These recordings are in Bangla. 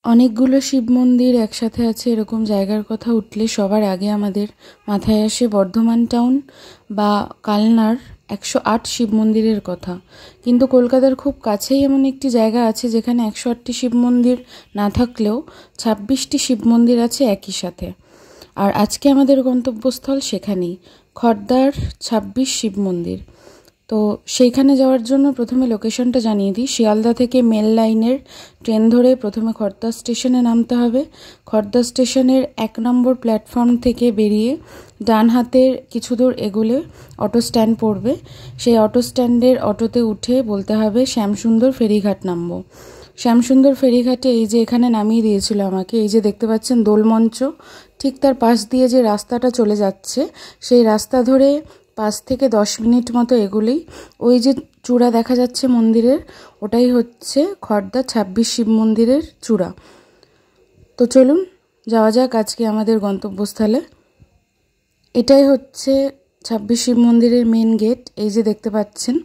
অনেকগুলো শিব মন্দির একসাথে আছে এরকম জায়গার কথা উঠলে সবার আগে আমাদের মাথায় আসে বর্ধমান টাউন বা কালনার 108 শিব মন্দিরের কথা। কিন্তু কলকাতার খুব কাছেই এমন একটি জায়গা আছে যেখানে 108টি শিব মন্দির না থাকলেও 26টি শিব মন্দির আছে একই সাথে। আর আজকে আমাদের গন্তব্যস্থল সেখানেই, খড়দার 26 শিব মন্দির। তো সেইখানে যাওয়ার জন্য প্রথমে লোকেশনটা জানিয়ে দিই। শিয়ালদা থেকে মেল লাইনের ট্রেন ধরে প্রথমে খড়দা স্টেশনে নামতে হবে। খড়দা স্টেশনের 1 নম্বর প্ল্যাটফর্ম থেকে বেরিয়ে ডান হাতের কিছু দূর এগোলে অটো স্ট্যান্ড পড়বে। সেই অটো স্ট্যান্ডের অটোতে উঠে বলতে হবে শ্যামসুন্দর ফেরিঘাট নামবো। শ্যামসুন্দর ফেরিঘাটে এই যে এখানে নামিয়ে দিয়েছিল আমাকে, এই যে দেখতে পাচ্ছেন দোলমঞ্চ, ঠিক তার পাশ দিয়ে যে রাস্তাটা চলে যাচ্ছে সেই রাস্তা ধরে 5 থেকে 10 মিনিট মতো এগোলেই ওই যে চূড়া দেখা যাচ্ছে মন্দিরের, ওটাই হচ্ছে খড়দা 26 শিব মন্দিরের চূড়া। তো চলুন যাওয়া যাক আজকে আমাদের গন্তব্যস্থলে। এটাই হচ্ছে 26 শিব মন্দিরের মেন গেট, এই যে দেখতে পাচ্ছেন।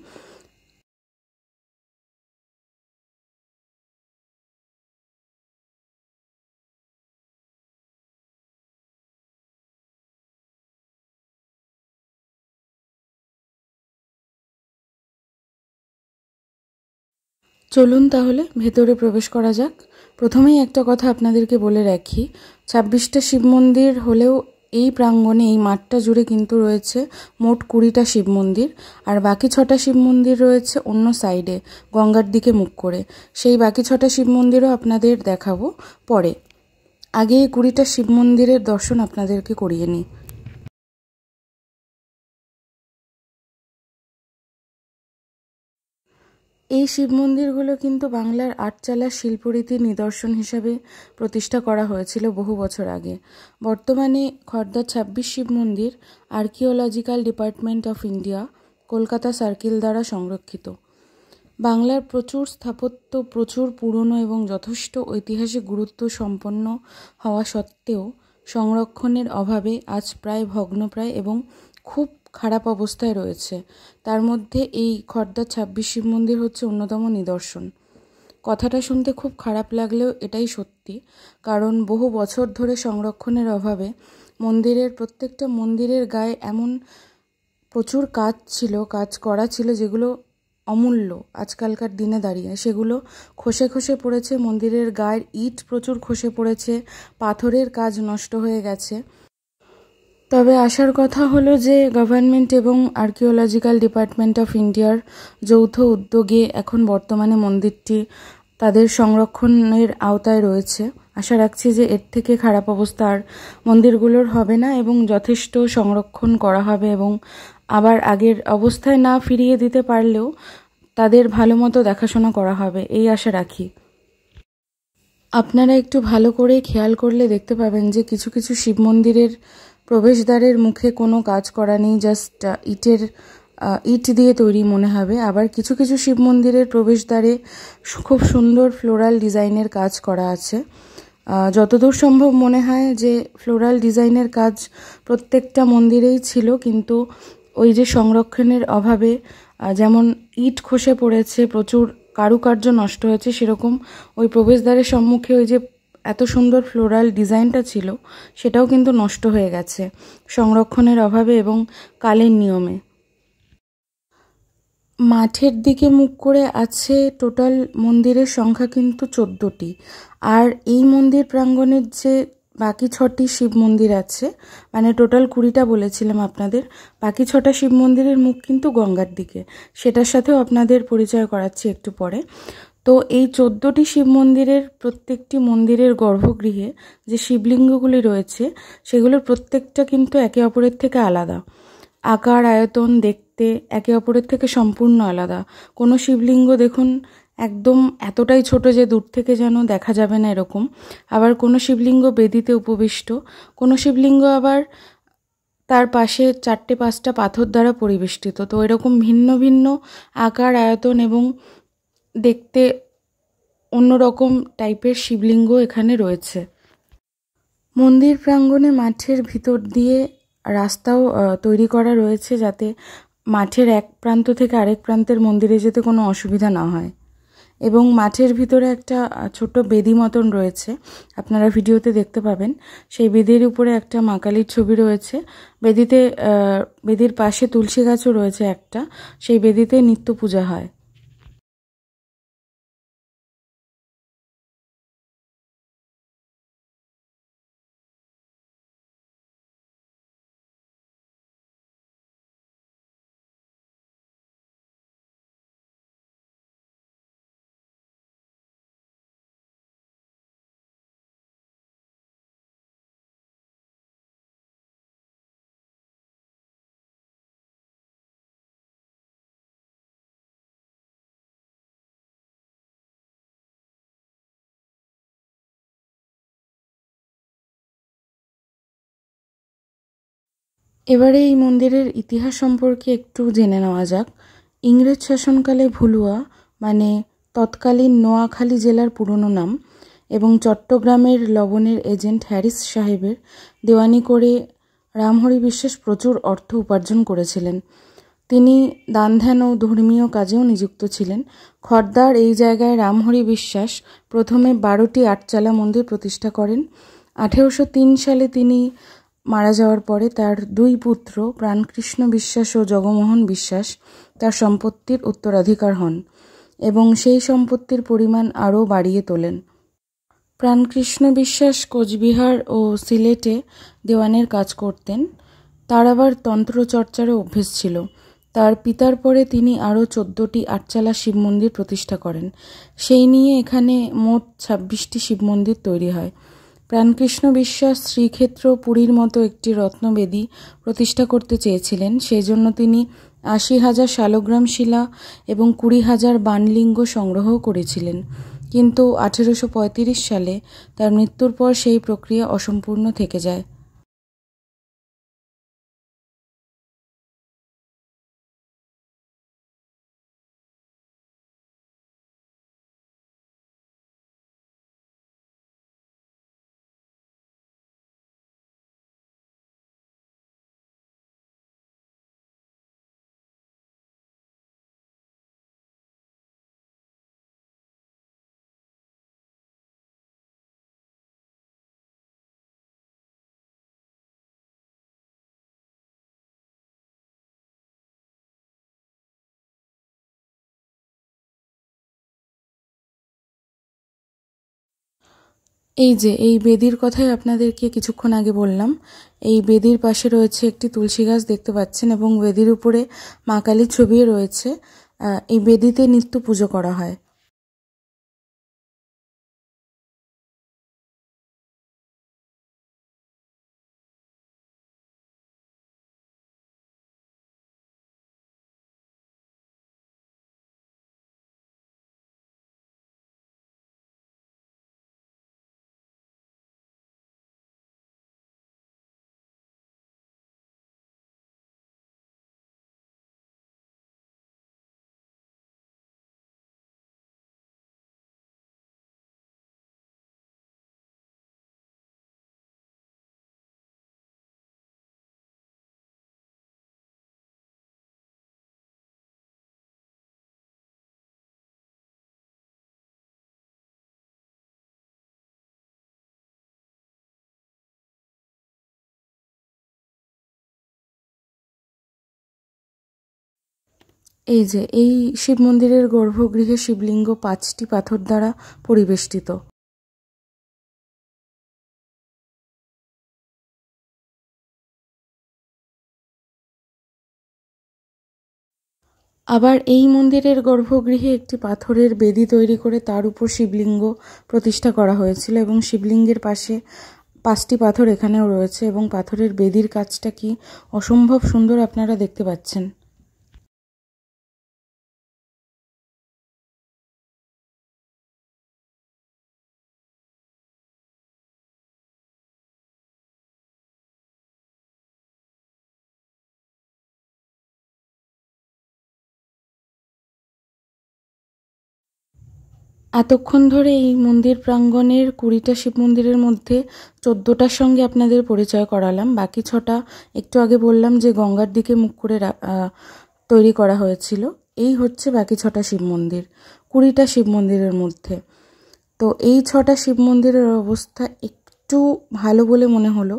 চলুন তাহলে ভেতরে প্রবেশ করা যাক। প্রথমেই একটা কথা আপনাদেরকে বলে রাখি, 26টা শিব মন্দির হলেও এই প্রাঙ্গণে, এই মাঠটা জুড়ে কিন্তু রয়েছে মোট 20টা শিব মন্দির, আর বাকি 6টা শিব মন্দির রয়েছে অন্য সাইডে গঙ্গার দিকে মুখ করে। সেই বাকি 6টা শিব মন্দিরও আপনাদের দেখাবো পরে। আগে এই 20টা শিব মন্দিরের দর্শন আপনাদেরকে করিয়ে নিই। এই শিব মন্দিরগুলো কিন্তু বাংলার আটচালা শিল্পরীতির নিদর্শন হিসাবে প্রতিষ্ঠা করা হয়েছিল বহু বছর আগে। বর্তমানে খড়দা 26 শিব মন্দির archaeological department of India, Kolkata circle দ্বারা সংরক্ষিত। বাংলার প্রচুর স্থাপত্য, প্রচুর পুরনো এবং যথেষ্ট ঐতিহাসিক গুরুত্ব সম্পন্ন হওয়া সত্ত্বেও সংরক্ষণের অভাবে আজ প্রায় ভগ্নপ্রায় এবং খুব খারাপ অবস্থায় রয়েছে। তার মধ্যে এই খড়দা 26 শিব মন্দির হচ্ছে অন্যতম নিদর্শন। কথাটা শুনতে খুব খারাপ লাগলেও এটাই সত্যি, কারণ বহু বছর ধরে সংরক্ষণের অভাবে মন্দিরের প্রত্যেকটা মন্দিরের গায়ে এমন প্রচুর কাজ করা ছিল যেগুলো অমূল্য আজকালকার দিনে দাঁড়িয়ে, সেগুলো খসে খসে পড়েছে। মন্দিরের গায়ের ইট প্রচুর খসে পড়েছে, পাথরের কাজ নষ্ট হয়ে গেছে। তবে আসার কথা হলো যে গভর্নমেন্ট এবং আর্কিওলজিক্যাল ডিপার্টমেন্ট অফ ইন্ডিয়ার যৌথ উদ্যোগে এখন বর্তমানে মন্দিরটি তাদের সংরক্ষণের আওতায় রয়েছে। আশা রাখছি যে এর থেকে খারাপ অবস্থা আর মন্দিরগুলোর হবে না এবং যথেষ্ট সংরক্ষণ করা হবে, এবং আবার আগের অবস্থায় না ফিরিয়ে দিতে পারলেও তাদের ভালো মতো দেখাশোনা করা হবে, এই আশা রাখি। আপনারা একটু ভালো করে খেয়াল করলে দেখতে পাবেন যে কিছু কিছু শিব মন্দিরের প্রবেশদ্বারের মুখে কোনো কাজ করা নেই, জাস্ট ইট দিয়ে তৈরি মনে হবে। আবার কিছু কিছু শিব মন্দিরের প্রবেশদ্বারে খুব সুন্দর ফ্লোরাল ডিজাইনের কাজ করা আছে। যতদূর সম্ভব মনে হয় যে ফ্লোরাল ডিজাইনের কাজ প্রত্যেকটা মন্দিরেই ছিল, কিন্তু ওই যে সংরক্ষণের অভাবে যেমন ইট খসে পড়েছে, প্রচুর কারুকার্য নষ্ট হয়েছে, সেরকম ওই প্রবেশদ্বারের সম্মুখে ওই যে এত সুন্দর ফ্লোরাল ডিজাইনটা ছিল সেটাও কিন্তু নষ্ট হয়ে গেছে সংরক্ষণের অভাবে এবং কালের নিয়মে। মাঠের দিকে মুখ করে আছে টোটাল মন্দিরের সংখ্যা কিন্তু 14টি। আর এই মন্দির প্রাঙ্গণের যে বাকি 6টি শিব মন্দির আছে, মানে টোটাল 20টা বলেছিলাম আপনাদের, বাকি 6টা শিব মন্দিরের মুখ কিন্তু গঙ্গার দিকে, সেটার সাথেও আপনাদের পরিচয় করাচ্ছি একটু পরে। তো এই 14টি শিব মন্দিরের প্রত্যেকটি মন্দিরের গর্ভগৃহে যে শিবলিঙ্গগুলি রয়েছে সেগুলোর প্রত্যেকটা কিন্তু একে অপরের থেকে আলাদা, আকার আয়তন দেখতে একে অপরের থেকে সম্পূর্ণ আলাদা। কোনো শিবলিঙ্গ দেখুন একদম এতটাই ছোট যে দূর থেকে যেন দেখা যাবে না এরকম, আবার কোনো শিবলিঙ্গ বেদিতে উপবিষ্ট, কোনো শিবলিঙ্গ আবার তার পাশে 4-5টা পাথর দ্বারা পরিবেষ্টিত। তো এরকম ভিন্ন ভিন্ন আকার আয়তন এবং দেখতে অন্যরকম টাইপের শিবলিঙ্গ এখানে রয়েছে। মন্দির প্রাঙ্গণে মাঠের ভিতর দিয়ে রাস্তাও তৈরি করা রয়েছে যাতে মাঠের এক প্রান্ত থেকে আরেক প্রান্তের মন্দিরে যেতে কোনো অসুবিধা না হয়। এবং মাঠের ভিতরে একটা ছোট বেদি মতন রয়েছে, আপনারা ভিডিওতে দেখতে পাবেন। সেই বেদির উপরে একটা মা কালীর ছবি রয়েছে। বেদির পাশে তুলসী গাছও রয়েছে একটা। সেই বেদিতে নিত্য পূজা হয়। এবারে এই মন্দিরের ইতিহাস সম্পর্কে একটু জেনে নেওয়া যাক। ইংরেজ শাসনকালে ভুলুয়া মানে তৎকালীন নোয়াখালী জেলার পুরনো নাম এবং চট্টগ্রামের লবণের এজেন্ট হ্যারিস সাহেবের দেওয়ানি করে রামহরি বিশ্বাস প্রচুর অর্থ উপার্জন করেছিলেন। তিনি দান ধ্যান ও ধর্মীয় কাজেও নিযুক্ত ছিলেন। খর্দার এই জায়গায় রামহরি বিশ্বাস প্রথমে 12টি আটচালা মন্দির প্রতিষ্ঠা করেন। 1803 সালে তিনি মারা যাওয়ার পরে তার 2 পুত্র প্রাণকৃষ্ণ বিশ্বাস ও জগমোহন বিশ্বাস তার সম্পত্তির উত্তরাধিকার হন এবং সেই সম্পত্তির পরিমাণ আরও বাড়িয়ে তোলেন। প্রাণকৃষ্ণ বিশ্বাস কোচবিহার ও সিলেটে দেওয়ানের কাজ করতেন। তার আবার তন্ত্রচর্চারও অভ্যেস ছিল। তার পিতার পরে তিনি আরও 14টি আটচালা শিব মন্দির প্রতিষ্ঠা করেন। সেই নিয়ে এখানে মোট 26টি শিব মন্দির তৈরি হয়। প্রাণকৃষ্ণ বিশ্বাস শ্রীক্ষেত্র পুরীর মতো একটি রত্নবেদী প্রতিষ্ঠা করতে চেয়েছিলেন। সেই জন্য তিনি 80,000 শালগ্রাম শিলা এবং 20,000 বাণলিঙ্গ সংগ্রহ করেছিলেন, কিন্তু 1835 সালে তার মৃত্যুর পর সেই প্রক্রিয়া অসম্পূর্ণ থেকে যায়। এই বেদির কথাই আপনাদেরকে কিছুক্ষণ আগে বললাম। এই বেদির পাশে রয়েছে একটি তুলসী গাছ দেখতে পাচ্ছেন এবং বেদির উপরে মা কালীর ছবিও রয়েছে। এই বেদিতে নিত্য পুজো করা হয়। এই শিব মন্দিরের গর্ভগৃহে শিবলিঙ্গ 5টি পাথর দ্বারা পরিবেষ্টিত। আবার এই মন্দিরের গর্ভগৃহে একটি পাথরের বেদি তৈরি করে তার উপর শিবলিঙ্গ প্রতিষ্ঠা করা হয়েছিল এবং শিবলিঙ্গের পাশে 5টি পাথর এখানেও রয়েছে এবং পাথরের বেদির কাজটা কি অসম্ভব সুন্দর আপনারা দেখতে পাচ্ছেন। এতক্ষণ ধরে এই মন্দির প্রাঙ্গণের 20টা শিব মন্দিরের মধ্যে 14টার সঙ্গে আপনাদের পরিচয় করালাম। বাকি 6টা একটু আগে বললাম যে গঙ্গার দিকে মুখ করে তৈরি করা হয়েছিল। এই হচ্ছে বাকি 6টা শিব মন্দির, 20টা শিব মন্দিরের মধ্যে। তো এই 6টা শিব মন্দিরের অবস্থা একটু ভালো বলে মনে হলো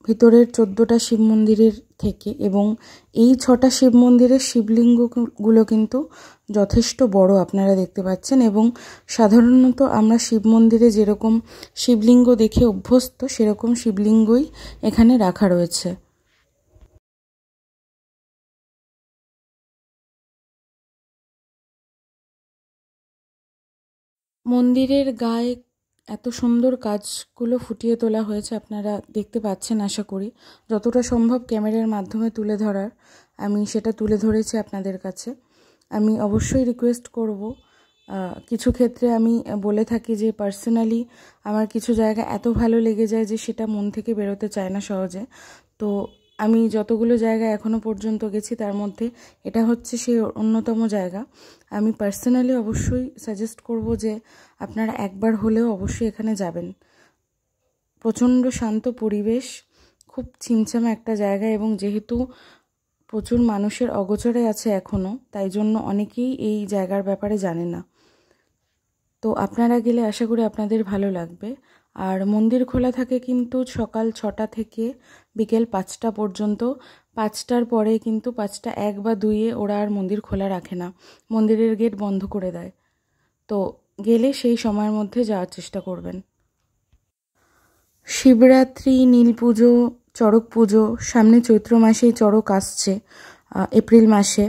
ভিতরের 14টা শিব মন্দিরের থেকে, এবং এই 6টা শিব মন্দিরের শিবলিঙ্গগুলো কিন্তু যথেষ্ট বড় আপনারা দেখতে পাচ্ছেন, এবং সাধারণত আমরা শিব মন্দিরে যেরকম শিবলিঙ্গ দেখে অভ্যস্ত সেরকম শিবলিঙ্গই এখানে রাখা রয়েছে। মন্দিরের গায়ে এত সুন্দর কাজগুলো ফুটিয়ে তোলা হয়েছে, আপনারা দেখতে পাচ্ছেন আশা করি। যতটা সম্ভব ক্যামেরার মাধ্যমে তুলে ধরার আমি সেটা তুলে ধরেছি আপনাদের কাছে। আমি অবশ্যই রিকোয়েস্ট করব, কিছু ক্ষেত্রে আমি বলে থাকি যে পার্সোনালি আমার কিছু জায়গা এত ভালো লেগে যায় যে সেটা মন থেকে বেরোতে চায় না সহজে। তো আমি যতগুলো জায়গা এখনও পর্যন্ত গেছি তার মধ্যে এটা হচ্ছে সেই অন্যতম জায়গা। আমি পার্সোনালি অবশ্যই সাজেস্ট করব যে আপনারা একবার হলেও অবশ্যই এখানে যাবেন। প্রচণ্ড শান্ত পরিবেশ, খুব ছিমছামে একটা জায়গা, এবং যেহেতু প্রচুর মানুষের অগোচরে আছে এখনও, তাই জন্য অনেকেই এই জায়গার ব্যাপারে জানে না। তো আপনারা গেলে আশা করি আপনাদের ভালো লাগবে। আর মন্দির খোলা থাকে কিন্তু সকাল 6টা থেকে বিকেল 5টা পর্যন্ত। 5টার পরে কিন্তু 5টা 1 বা 2-এ ওরা আর মন্দির খোলা রাখে না, মন্দিরের গেট বন্ধ করে দেয়। তো গেলে সেই সময়ের মধ্যে যাওয়ার চেষ্টা করবেন। শিবরাত্রি, নীল পুজো, চড়ক পুজো, সামনে চৈত্র মাসেই চড়ক আসছে, এপ্রিল মাসে।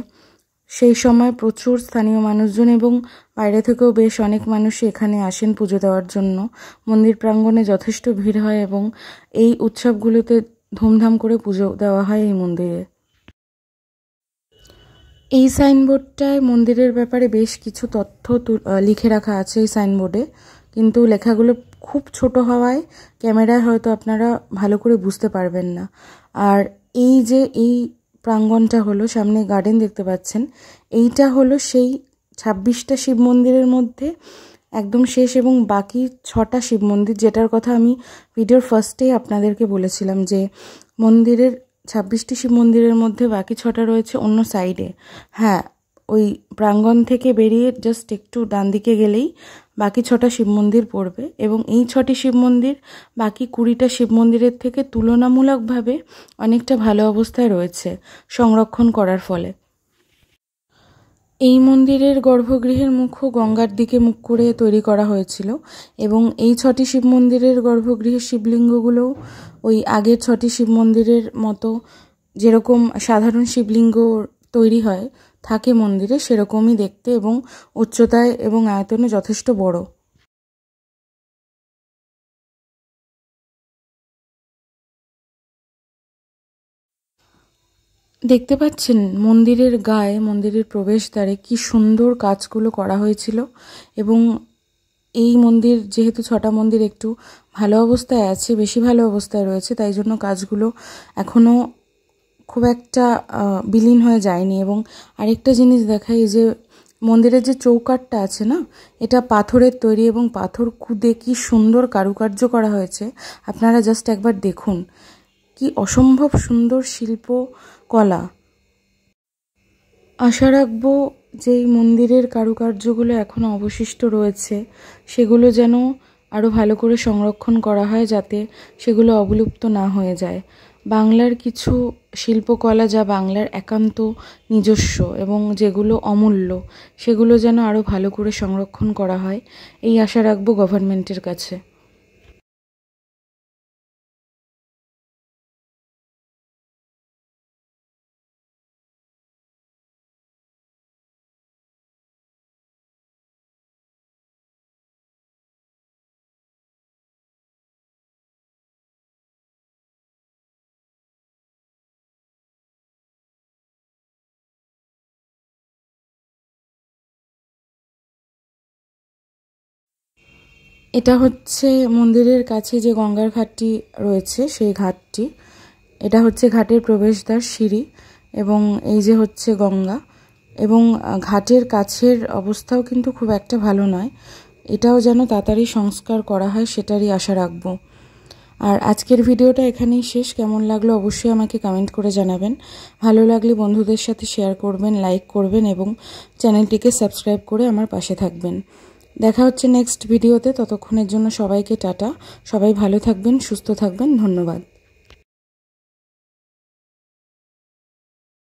সেই সময় প্রচুর স্থানীয় মানুষজন এবং বাইরে থেকেও বেশ অনেক মানুষই এখানে আসেন পুজো দেওয়ার জন্য। মন্দির প্রাঙ্গণে যথেষ্ট ভিড় হয় এবং এই উৎসবগুলোতে ধুমধাম করে পুজো দেওয়া হয় এই মন্দিরে। এই সাইনবোর্ডটায় মন্দিরের ব্যাপারে বেশ কিছু তথ্য লিখে রাখা আছে এই সাইনবোর্ডে, কিন্তু লেখাগুলো খুব ছোট হওয়ায় ক্যামেরায় হয়তো আপনারা ভালো করে বুঝতে পারবেন না। আর এই যে এই প্রাঙ্গণটা হলো, সামনে গার্ডেন দেখতে পাচ্ছেন, এইটা হলো সেই 26টা শিব মন্দিরের মধ্যে একদম শেষ এবং বাকি 6টা শিব মন্দির, যেটার কথা আমি ভিডিওর ফার্স্টেই আপনাদেরকে বলেছিলাম যে মন্দিরের 26টি শিব মন্দিরের মধ্যে বাকি 6টা রয়েছে অন্য সাইডে। হ্যাঁ, ওই প্রাঙ্গণ থেকে বেরিয়ে জাস্ট একটু ডান দিকে গেলেই বাকি 6টা শিব মন্দির পড়বে, এবং এই 6টি শিব মন্দির বাকি 20টা শিব মন্দিরের থেকে তুলনামূলকভাবে অনেকটা ভালো অবস্থায় রয়েছে সংরক্ষণ করার ফলে। এই মন্দিরের গর্ভগৃহের মুখও গঙ্গার দিকে মুখ করে তৈরি করা হয়েছিল, এবং এই 6টি শিব মন্দিরের গর্ভগৃহের শিবলিঙ্গগুলোও ওই আগের 6টি শিব মন্দিরের মতো যেরকম সাধারণ শিবলিঙ্গ তৈরি হয় থাকে মন্দিরে, সেরকমই দেখতে এবং উচ্চতায় এবং আয়তনে যথেষ্ট বড়। দেখতে পাচ্ছেন মন্দিরের গায়ে, মন্দিরের প্রবেশদ্বারে কি সুন্দর কাজগুলো করা হয়েছিল, এবং এই মন্দির যেহেতু 6টা মন্দির একটু ভালো অবস্থায় আছে, বেশি ভালো অবস্থায় রয়েছে, তাই জন্য কাজগুলো এখনও খুব একটা বিলীন হয়ে যায়নি। এবং আরেকটা জিনিস দেখাই, যে মন্দিরের যে চৌকাঠটা আছে না, এটা পাথরের তৈরি এবং পাথর খুদে কি সুন্দর কারুকার্য করা হয়েছে, আপনারা জাস্ট একবার দেখুন, কি অসম্ভব সুন্দর শিল্পকলা। আশা রাখবো যে এই মন্দিরের কারুকার্যগুলো এখনও অবশিষ্ট রয়েছে সেগুলো যেন আরও ভালো করে সংরক্ষণ করা হয়, যাতে সেগুলো অবলুপ্ত না হয়ে যায়। বাংলার কিছু শিল্পকলা যা বাংলার একান্ত নিজস্ব এবং যেগুলো অমূল্য, সেগুলো যেন আরও ভালো করে সংরক্ষণ করা হয়, এই আশা রাখবো গভর্নমেন্টের কাছে। এটা হচ্ছে মন্দিরের কাছে যে গঙ্গার ঘাটটি রয়েছে সেই ঘাটটি, এটা হচ্ছে ঘাটের প্রবেশদ্বার, সিঁড়ি, এবং এই যে হচ্ছে গঙ্গা, এবং ঘাটের কাছের অবস্থাও কিন্তু খুব একটা ভালো নয়, এটাও যেন তাড়াতাড়ি সংস্কার করা হয় সেটারই আশা রাখবো। আর আজকের ভিডিওটা এখানেই শেষ। কেমন লাগলো অবশ্যই আমাকে কমেন্ট করে জানাবেন। ভালো লাগলে বন্ধুদের সাথে শেয়ার করবেন, লাইক করবেন এবং চ্যানেলটিকে সাবস্ক্রাইব করে আমার পাশে থাকবেন। দেখা হচ্ছে নেক্সট ভিডিওতে। ততক্ষণের জন্য সবাইকে টাটা। সবাই ভালো থাকবেন, সুস্থ থাকবেন। ধন্যবাদ।